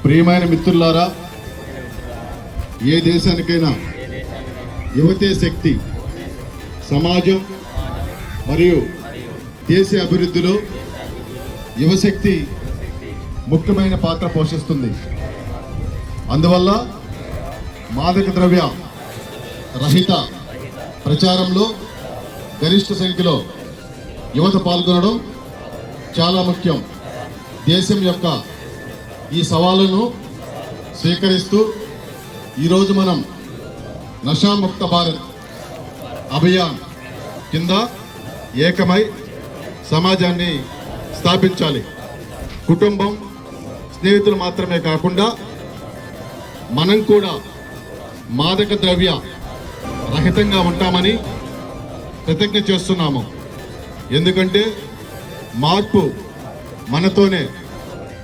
ప్రియమైన మిత్రులారా, ఏ దేశానికైనా యువతే శక్తి. సమాజం మరియు దేశ అభివృద్ధిలో యువశక్తి ముఖ్యమైన పాత్ర పోషిస్తుంది. అందువల్ల మాదక ద్రవ్య రహిత ప్రచారంలో గరిష్ట సంఖ్యలో యువత పాల్గొనడం చాలా ముఖ్యం. దేశం యొక్క ఈ సవాలును స్వీకరిస్తూ ఈరోజు మనం నషాముక్త భారత్ అభియాన్ కింద ఏకమై సమాజాన్ని స్థాపించాలి. కుటుంబం, స్నేహితులు మాత్రమే కాకుండా మనం కూడా మాదక ద్రవ్య రహితంగా ఉంటామని ప్రతిజ్ఞ చేస్తున్నాము. ఎందుకంటే మార్పు మనతోనే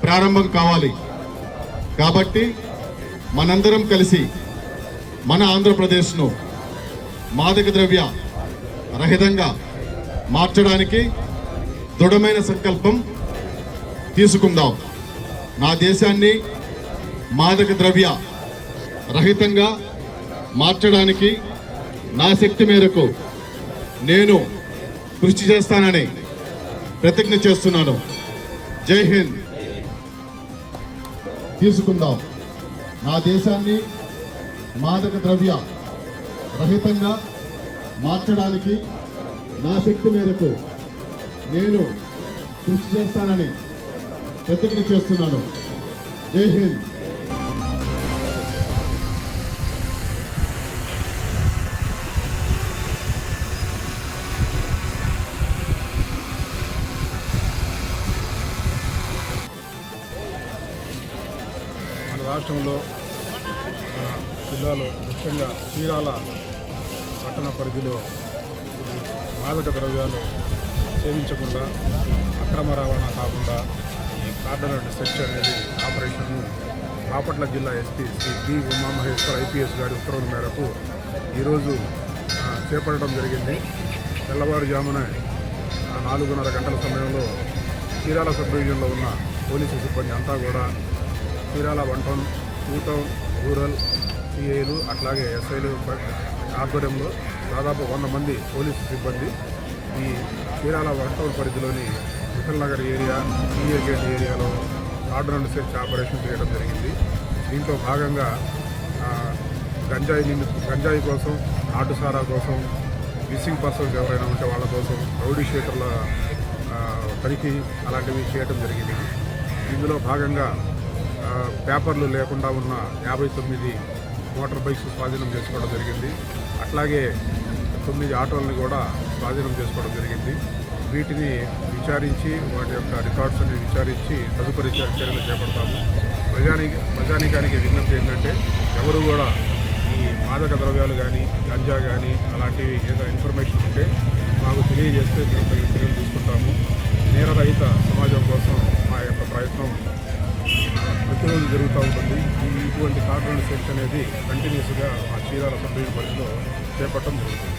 ప్రారంభం కావాలి. కాబట్టి మనందరం కలిసి మన ఆంధ్రప్రదేశ్ను మాదక ద్రవ్య రహితంగా మార్చడానికి దృఢమైన సంకల్పం తీసుకుందాం. నా దేశాన్ని మాదక ద్రవ్య రహితంగా మార్చడానికి నా శక్తి మేరకు నేను కృషి చేస్తానని ప్రతిజ్ఞ చేస్తున్నాను. జై హింద్. తీసుకుందాం. నా దేశాన్ని మాదక ద్రవ్య రహితంగా మార్చడానికి నా శక్తి మేరకు నేను కృషి చేస్తానని ప్రతిజ్ఞ చేస్తున్నాను. జై హింద్. రాష్ట్రంలో జిల్లాలో ముఖ్యంగా చీరాల పట్టణ పరిధిలో మాదక ద్రవ్యాలు సేవించకుండా, అక్రమ రవాణా కాకుండా ఈ కార్డన్ అండ్ సెర్చ్ అనేది ఆపరేషన్ను బాపట్ల జిల్లా SP Shri B Umamaheshwar IPS గారి ఉత్తర్వుల మేరకు ఈరోజు చేపట్టడం జరిగింది. తెల్లవారుజామున 4:30 గంటల సమయంలో చీరాల సబ్ డివిజన్లో ఉన్న పోలీసు సిబ్బంది అంతా కూడా చీరాల 1 టౌన్, 2 టౌన్, రూరల్ సిఐలు అట్లాగే ఎస్ఐలు ఆధ్వర్యంలో దాదాపు 100 మంది పోలీసు సిబ్బంది ఈ చీరాల 1 టౌన్ పరిధిలోని మిథల్ నగర్ ఏరియా, ఈఏ గేట్ ఏరియాలో కార్డన్ అండ్ సెర్చ్ ఆపరేషన్ చేయడం జరిగింది. దీంట్లో భాగంగా గంజాయి కోసం, నాటుసారా కోసం, మిస్సింగ్ పర్సన్స్ ఎవరైనా ఉంటే వాళ్ళ కోసం రౌడీ షీటర్ల తనిఖీ అలాంటివి చేయడం జరిగింది. ఇందులో భాగంగా పేపర్లు లేకుండా ఉన్న 59 మోటార్ బైక్స్ స్వాధీనం చేసుకోవడం జరిగింది. అట్లాగే 9 ఆటోలను కూడా స్వాధీనం చేసుకోవడం జరిగింది. వీటిని విచారించి వాటి యొక్క రికార్డ్స్ అన్ని విచారించి తదుపరి చర్యలు చేపడతాము. ప్రజానీకానికి విజ్ఞప్తి ఏంటంటే ఎవరు కూడా ఈ మాదక ద్రవ్యాలు కానీ, గంజా కానీ అలాంటివి ఏదో ఇన్ఫర్మేషన్ ఉంటే మాకు తెలియజేస్తే మేము చర్యలు తీసుకుంటాము. నేరరహిత సమాజం కోసం మా యొక్క ప్రయత్నం ప్రతిరోజు జరుగుతూ ఉంటుంది. ఇటువంటి కార్డన్ సెర్చ్ అనేది కంటిన్యూస్గా మా చీరాల సబ్ డివిజన్ పరిధిలో చేపట్టడం జరుగుతుంది.